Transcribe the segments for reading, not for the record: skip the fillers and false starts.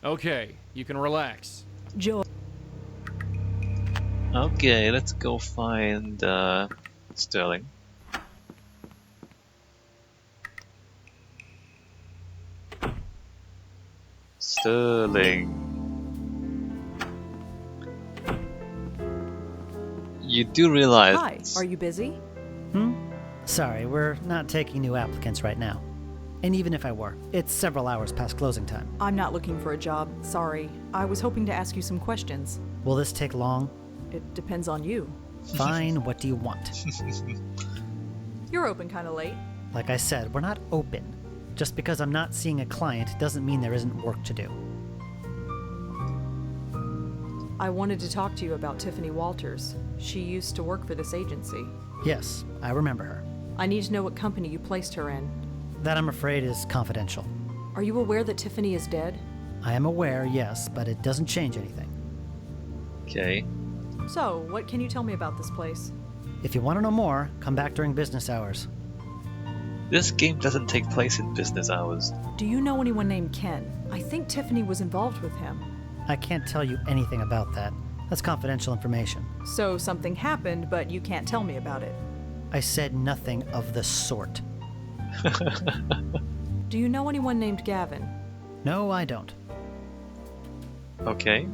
Okay, you can relax. Joy. Okay, let's go find Sterling. Sterling. You do realize... Hi, are you busy? Sorry, we're not taking new applicants right now. And even if I were, it's several hours past closing time. I'm not looking for a job, sorry. I was hoping to ask you some questions. Will this take long? It depends on you. Fine, what do you want? You're open kinda late. Like I said, we're not open. Just because I'm not seeing a client doesn't mean there isn't work to do. I wanted to talk to you about Tiffany Walters. She used to work for this agency. Yes, I remember her. I need to know what company you placed her in. That, I'm afraid, is confidential. Are you aware that Tiffany is dead? I am aware, yes, but it doesn't change anything. Okay. So, what can you tell me about this place? If you want to know more, come back during business hours. This game doesn't take place in business hours. Do you know anyone named Ken? I think Tiffany was involved with him. I can't tell you anything about that. That's confidential information. So something happened, but you can't tell me about it. I said nothing of the sort. Do you know anyone named Gavin? No, I don't. Okay.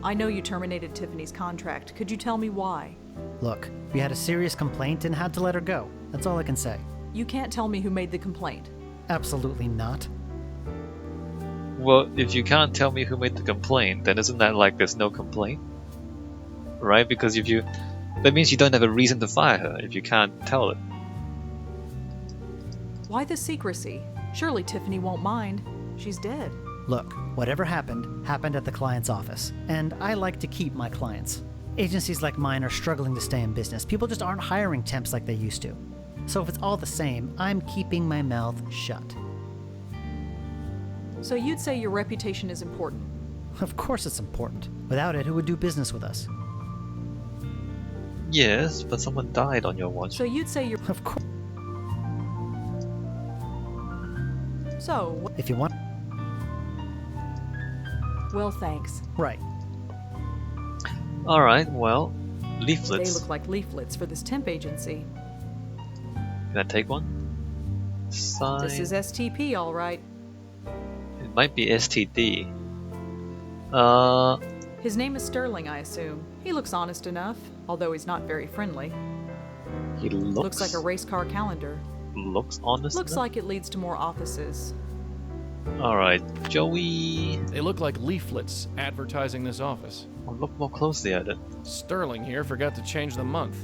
I know you terminated Tiffany's contract. Could you tell me why? Look, we had a serious complaint and had to let her go. That's all I can say. You can't tell me who made the complaint. Absolutely not. Well, if you can't tell me who made the complaint, then isn't that like there's no complaint? Right? Because if you... That means you don't have a reason to fire her if you can't tell it. Why the secrecy? Surely Tiffany won't mind. She's dead. Look, whatever happened, happened at the client's office. And I like to keep my clients. Agencies like mine are struggling to stay in business. People just aren't hiring temps like they used to. So if it's all the same, I'm keeping my mouth shut. So you'd say your reputation is important? Of course it's important. Without it, who would do business with us? Yes, but someone died on your watch. So you'd say you're... Of course. So... If you want... Well, thanks. Right. Alright, well, They leaflets. look like leaflets for this temp agency. Can I take one? Sign. This is STP, all right. It might be STD. His name is Sterling, I assume. He looks honest enough, although he's not very friendly. He Looks like a race car calendar. Looks honest. Looks like it leads to more offices. Alright, Joey. They look like leaflets advertising this office. I'll look more closely at it. Sterling here forgot to change the month.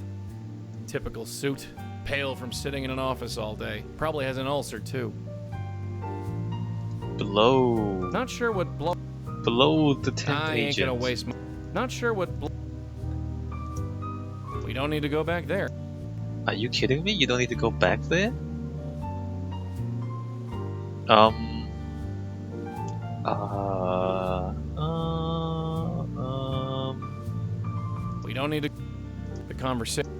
Typical suit. Pale from sitting in an office all day. Probably has an ulcer too. Below. Not sure what Below the temp I ain't agent. gonna waste my... Not sure what We don't need to go back there. Are you kidding me? You don't need to go back there? We don't need to... The conversation...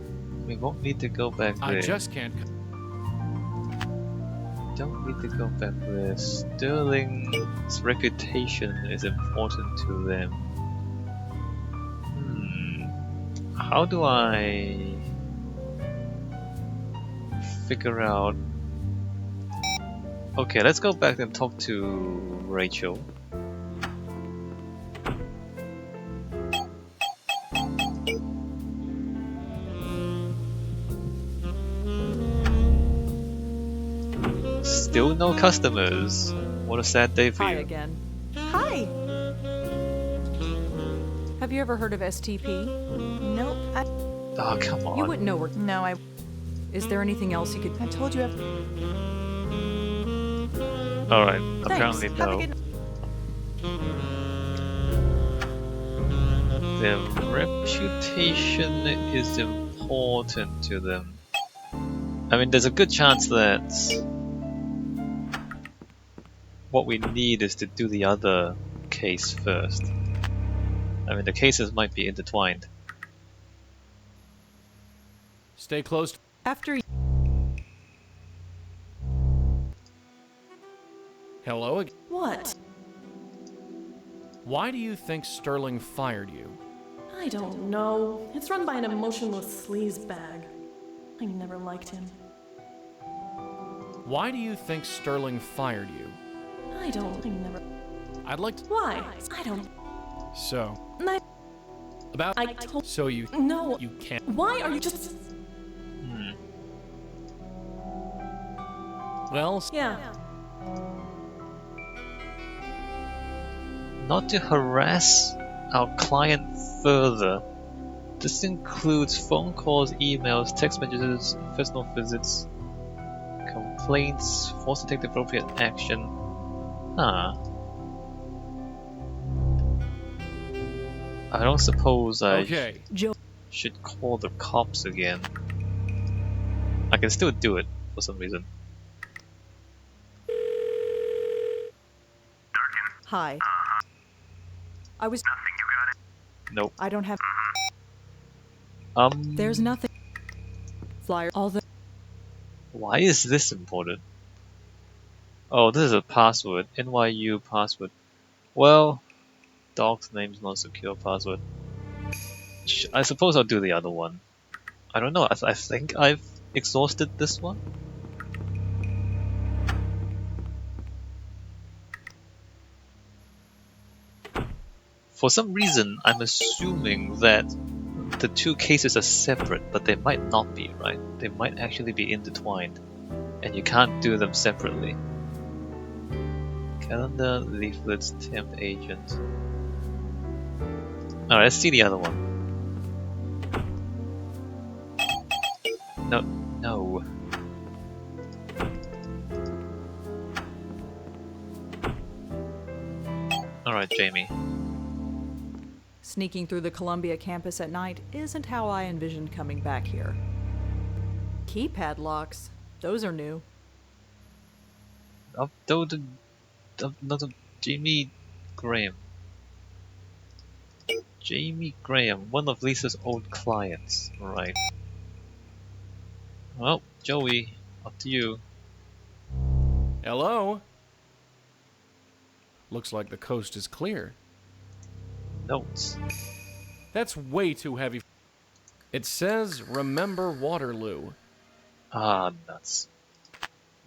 We won't need to go back there. I just can't... Don't need to go back there. Sterling's reputation is important to them. How do I figure out... Okay, let's go back and talk to Rachel. Still no customers. What a sad day for Hi you. again. Hi! Have you ever heard of STP? Nope. Oh, come on. You wouldn't know where... No, I Is there anything else you could... told you. Alright, Thanks. apparently Have a no. good Their reputation is important to them. I mean, there's a good chance that what we need is to do the other case first. I mean, the cases might be intertwined. Stay close. After... Hello? What? Why do you think Sterling fired you? I don't know. It's run by an emotionless sleazebag. I never liked him. Why do you think Sterling fired you? I never. I'd like to... Why? I don't. So, I, about... I told. So you... No. You can't... Why are you just. Well, Yeah. Not to harass our client further. This includes phone calls, emails, text messages, personal visits, complaints, force to take the appropriate action. Huh. I don't suppose I okay. Joe. should call the cops again. I can still do it for some reason. Hi. I was. Nope. I don't have. Um. There's nothing. Flyer. All the. Why is this important? Oh, this is a password. NYU password. Well, dog's name's not secure password. I suppose I'll do the other one. I don't know. I think I've exhausted this one. For some reason, I'm assuming that the two cases are separate, but they might not be, right? They might actually be intertwined, and you can't do them separately. Calendar, leaflets, temp agent. Alright, let's see the other one. No. Alright, Jamie. Sneaking through the Columbia campus at night isn't how I envisioned coming back here. Keypad locks. Those are new. Jamie Graham. Jamie Graham, one of Lisa's old clients. Right. Well, Joey, up to you. Hello? Looks like the coast is clear. Notes. That's way too heavy. It says, remember Waterloo. Ah, nuts.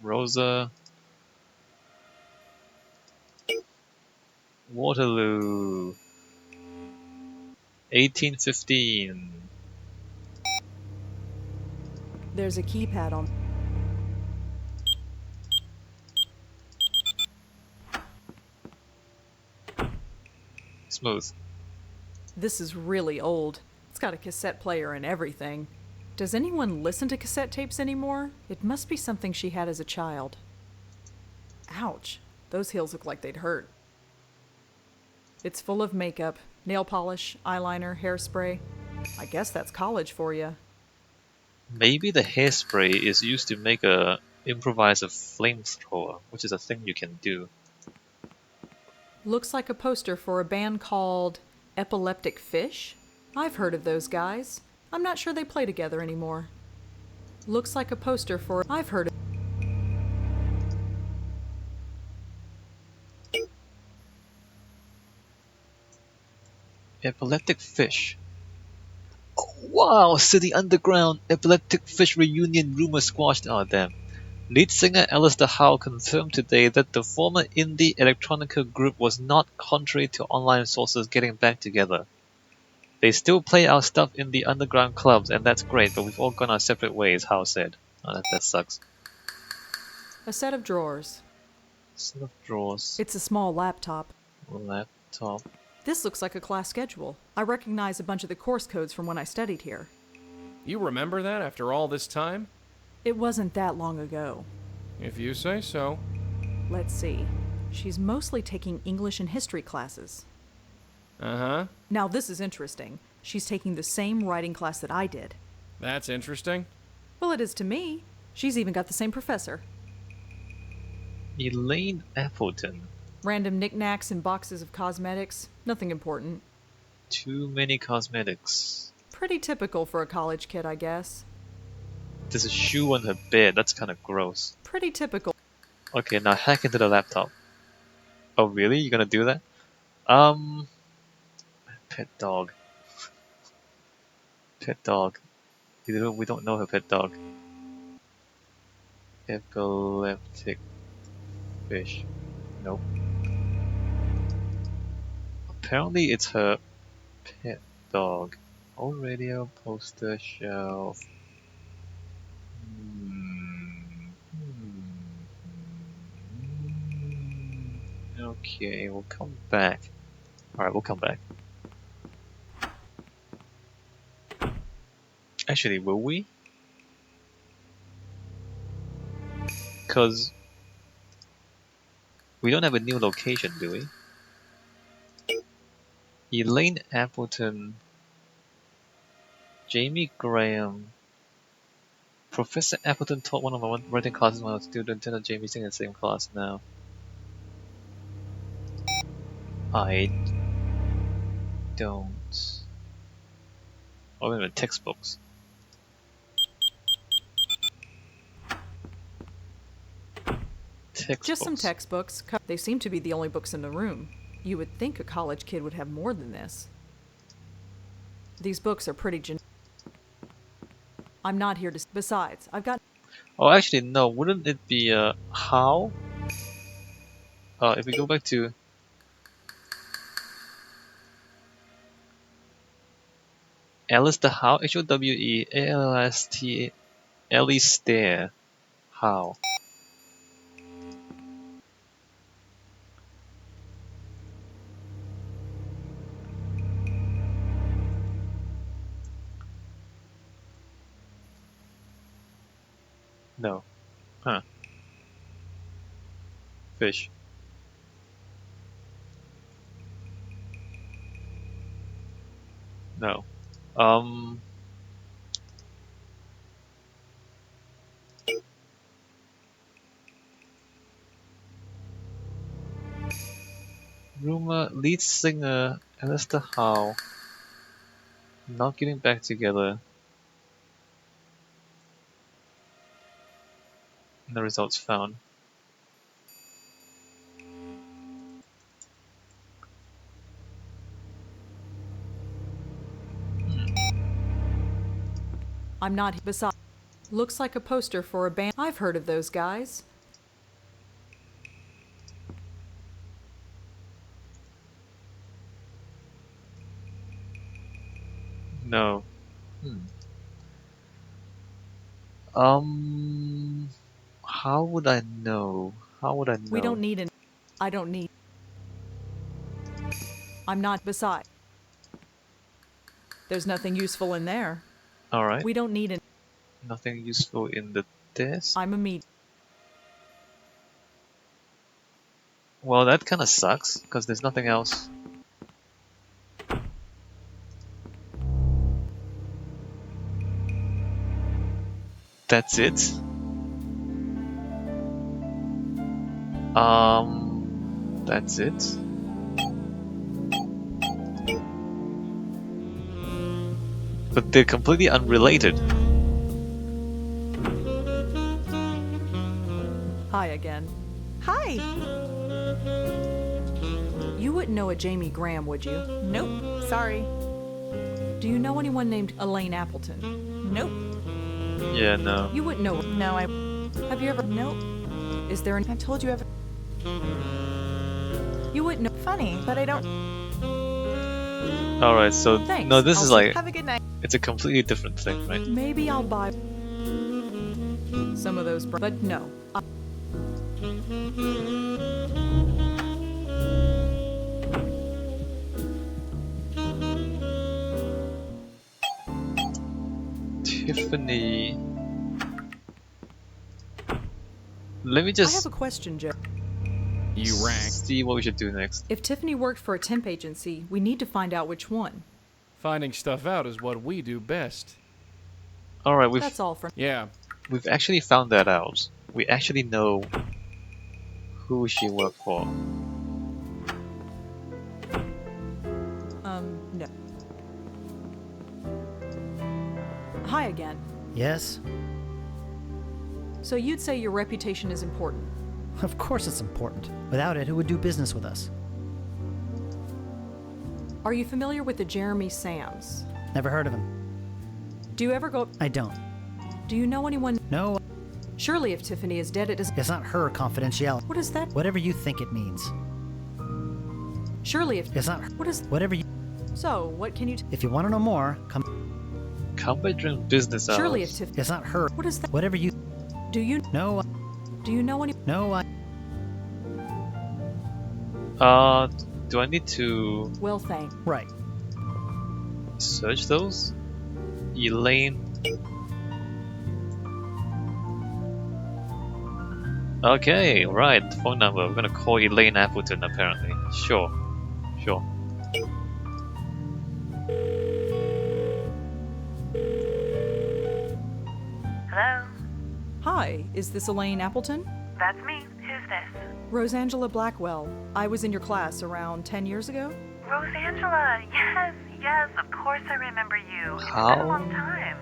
Rosa. Waterloo. 1815. There's a keypad on. Smooth. This is really old. It's got a cassette player and everything. Does anyone listen to cassette tapes anymore? It must be something she had as a child. Ouch. Those heels look like they'd hurt. It's full of makeup, nail polish, eyeliner, hairspray. I guess that's college for you. Maybe the hairspray is used to make a improviser flamethrower, which is a thing you can do. Looks like a poster for a band called Epileptic Fish? I've heard of those guys. I'm not sure they play together anymore. Looks like a poster for... I've heard of... Epileptic Fish. Oh, wow! City Underground Epileptic Fish reunion rumor squashed. Oh, damn. Lead singer Alistair Howe confirmed today that the former indie electronica group was not contrary to online sources getting back together. They still play our stuff in the underground clubs, and that's great, but we've all gone our separate ways, Howe said. Oh, that sucks. A set of drawers. Set of drawers. It's a small laptop. Laptop. This looks like a class schedule. I recognize a bunch of the course codes from when I studied here. You remember that after all this time? It wasn't that long ago. If you say so. Let's see. She's mostly taking English and history classes. Uh-huh. Now this is interesting. She's taking the same writing class that I did. That's interesting. Well, it is to me. She's even got the same professor. Elaine Appleton. Random knickknacks and boxes of cosmetics. Nothing important. Too many cosmetics. Pretty typical for a college kid, I guess. There's a shoe on her bed. That's kind of gross. Pretty typical. Okay, now hack into the laptop. Oh, really? You're gonna do that? Um, pet dog. Pet dog. We don't know her pet dog. Epileptic fish. Nope. Apparently it's her pet dog. Old radio, poster, shelf. Okay, we'll come back. Alright, we'll come back. Actually, will we? Because we don't have a new location, do we? Elaine Appleton, Jamie Graham. Professor Appleton taught one of my writing classes when I was a student, and Jamie's in the same class now. I don't. Oh, wait a minute, textbooks. Textbooks. Just some textbooks. They seem to be the only books in the room. You would think a college kid would have more than this. These books are pretty I'm not here to... Besides, I've got... Oh, actually, no. Wouldn't it be, how? If we go back to... Alistair Howe? H-O-W-E-A-L-S-T... Alistair Howe. No. Huh. Fish. No. Rumor, lead singer Alistair Howe not getting back together. No results found. I'm not... Besides... Looks like a poster for a band... I've heard of those guys. No. How would I know? How would I know? We don't need an... I don't need... I'm not... Besides... There's nothing useful in there. Alright. We don't need an... Nothing useful in the desk? I'm a med... Well, that kinda sucks, because there's nothing else. That's it? That's it? But they're completely unrelated. Hi again. Hi. You wouldn't know a Jamie Graham, would you? Nope. Sorry. Do you know anyone named Elaine Appleton? Nope. Yeah, no. You wouldn't know... No, I. Have you ever... Nope. Is there an... I've told you ever. You wouldn't know... Funny, but I don't. Alright, so... Thanks. No, this is like... Have a good night. It's a completely different thing, right? Maybe I'll buy... some of those... But no. Tiffany... Let me I just have a question, Joe. You rang. see what we should do next. If Tiffany worked for a temp agency, we need to find out which one. Finding stuff out is what we do best. Alright, That's all for... Yeah, we've actually found that out. We actually know who she worked for. No. Hi again. Yes? So you'd say your reputation is important. Of course it's important. Without it, who would do business with us? Are you familiar with the Jeremy Sams? Never heard of him. Do you ever go... I don't. Do you know anyone... No, Surely if Tiffany is dead, it does... it's not her confidentiality. What is that? Whatever you think it means. Surely if... It's not... What is... Whatever you... So, what can you... If you want to know more, come... Come by during business hours. Surely if Tiffany... It's not her. What is that? Whatever you... Do you... No, Do you know any... no, Do I need to Well, thanks. Right. search those? Elaine. Okay, right. Phone number. We're gonna call Elaine Appleton apparently. Sure. Sure. Hello? Hi, is this Elaine Appleton? That's me. Who's this? Rosangela Blackwell. I was in your class around 10 years ago. Rosangela! Yes, of course I remember you. It's been How? a long time.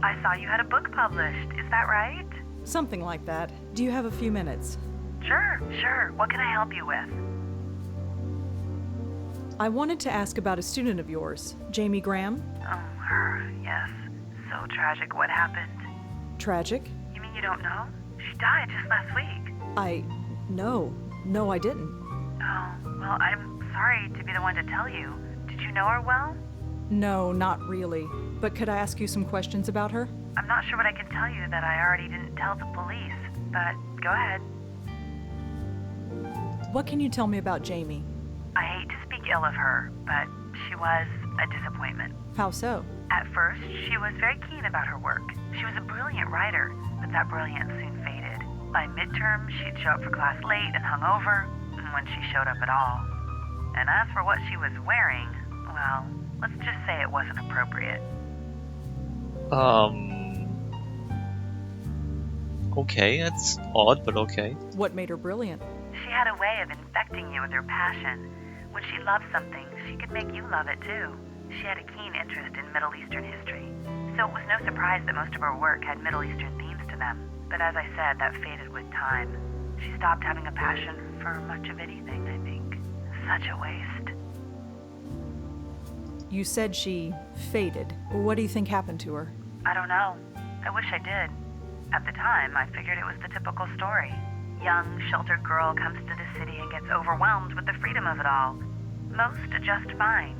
I saw you had a book published. Is that right? Something like that. Do you have a few minutes? Sure. What can I help you with? I wanted to ask about a student of yours, Jamie Graham. Oh, her. Yes. So tragic. What happened? Tragic? You mean you don't know? She died just last week. No, I didn't. Oh, well, I'm sorry to be the one to tell you. Did you know her well? No, not really. But could I ask you some questions about her? I'm not sure what I can tell you that I already didn't tell the police, but go ahead. What can you tell me about Jamie? I hate to speak ill of her, but she was a disappointment. How so? At first, she was very keen about her work. She was a brilliant writer, but that brilliance soon faded. By midterm, she'd show up for class late and hungover, when she showed up at all. And as for what she was wearing, well, let's just say it wasn't appropriate. Okay, that's odd, but okay. What made her brilliant? She had a way of infecting you with her passion. When she loved something, she could make you love it too. She had a keen interest in Middle Eastern history, so it was no surprise that most of her work had Middle Eastern themes to them. But as I said, that faded with time. She stopped having a passion for much of anything, I think. Such a waste. You said she faded. What do you think happened to her? I don't know. I wish I did. At the time, I figured it was the typical story. Young, sheltered girl comes to the city and gets overwhelmed with the freedom of it all. Most adjust fine.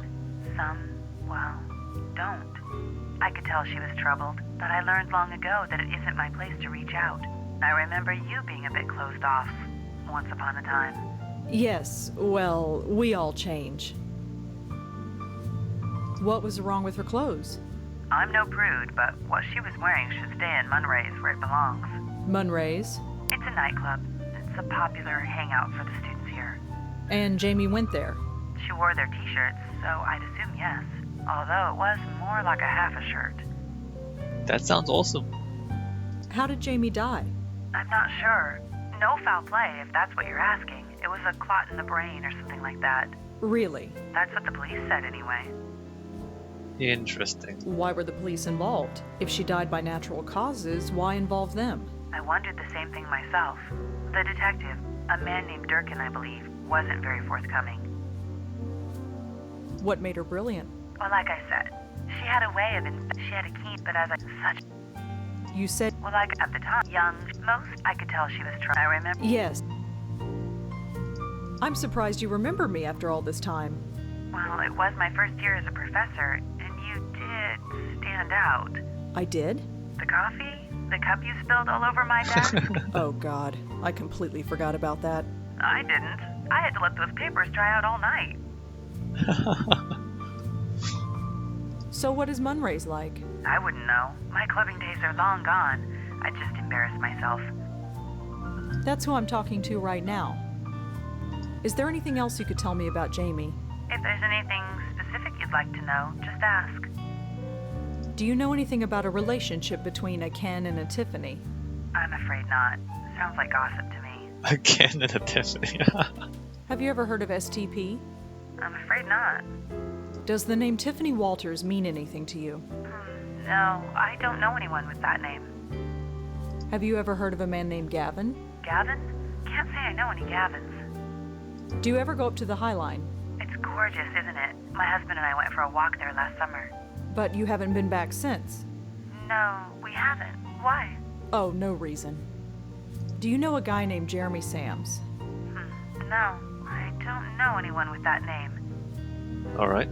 Some, well, don't. I could tell she was troubled, but I learned long ago that it isn't my place to reach out. I remember you being a bit closed off, once upon a time. Yes, well, we all change. What was wrong with her clothes? I'm no prude, but what she was wearing should stay in Munray's where it belongs. Munray's? It's a nightclub. It's a popular hangout for the students here. And Jamie went there. She wore their t-shirts, so I'd assume yes. Although it was more like a half a shirt. That sounds awesome. How did Jamie die? I'm not sure. No foul play, if that's what you're asking. It was a clot in the brain or something like that. Really? That's what the police said anyway. Interesting. Why were the police involved? If she died by natural causes, why involve them? I wondered the same thing myself. The detective, a man named Durkin, I believe, wasn't very forthcoming. What made her brilliant? Well, like I said, she had a way of she had a keen, but as such. You said... Well, like at the time, young, most, I could tell she was trying. I remember. Yes. I'm surprised you remember me after all this time. Well, it was my first year as a professor, and you did stand out. I did? The coffee? The cup you spilled all over my desk? Oh, God. I completely forgot about that. I didn't. I had to let those papers dry out all night. So what is Munray's like? I wouldn't know. My clubbing days are long gone. I just embarrassed myself. That's who I'm talking to right now. Is there anything else you could tell me about Jamie? If there's anything specific you'd like to know, just ask. Do you know anything about a relationship between a Ken and a Tiffany? I'm afraid not. Sounds like gossip to me. Again, an epiphany. Have you ever heard of STP? I'm afraid not. Does the name Tiffany Walters mean anything to you? No, I don't know anyone with that name. Have you ever heard of a man named Gavin? Gavin? Can't say I know any Gavins. Do you ever go up to the High Line? It's gorgeous, isn't it? My husband and I went for a walk there last summer. But you haven't been back since. No, we haven't. Why? Oh, no reason. Do you know a guy named Jeremy Sams? No, I don't know anyone with that name. Alright.